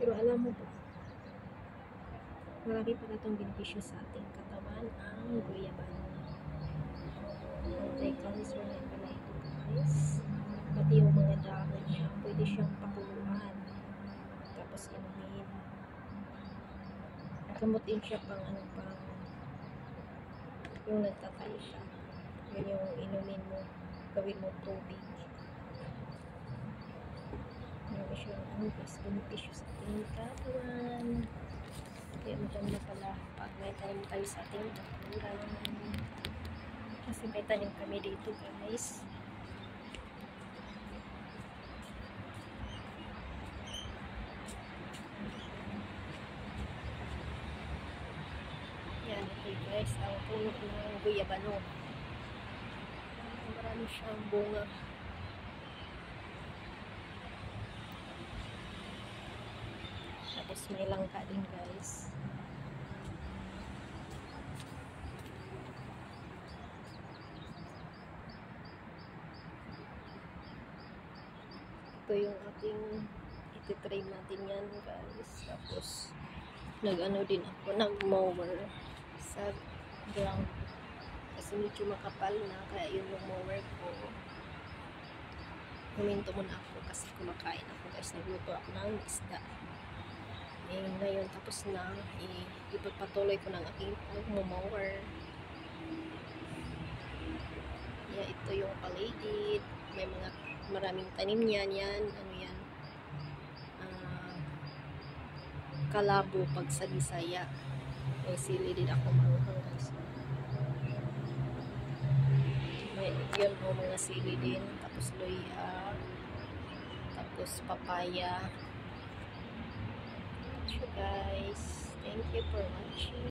Pero alam mo po, marami pa na itong benepisyo sa ating katawan, ang guyabano. Anti-cancer na pala ito guys. Pati yung mga dahon niya, pwede siyang pakuluan. Tapos inumin. Gamot din siya pang yung nagtatay siya. Yun yung inumin mo, gawin mo tubig. Marami siyang benepisyo sa ating katawan. Kaya maganda pala pag may tanim tayo sa ating katawan. Kasi may tanim kami dito guys. Yan ito guys, ang puno ng guyabano. Marami siyang bunga. Tapos may langka din guys. Ito yung ating iti-trim natin yan guys. Tapos nag-ano din ako, nag-mower sa ground. Kasi medyo makapal na, kaya yun yung mower ko. Huminto muna ako kasi kumakain ako guys. Nagluto ako ng isda. Ngayon tapos na, ipagpatuloy ko ng aking pag-mower. Ito yung paligid. May maraming tanim yan. Ano yan? Kalabo pag sa Bisaya. May sili din ako maruhang guys. Yun po mga sili din. Tapos luya. Tapos papaya. So guys, thank you for watching.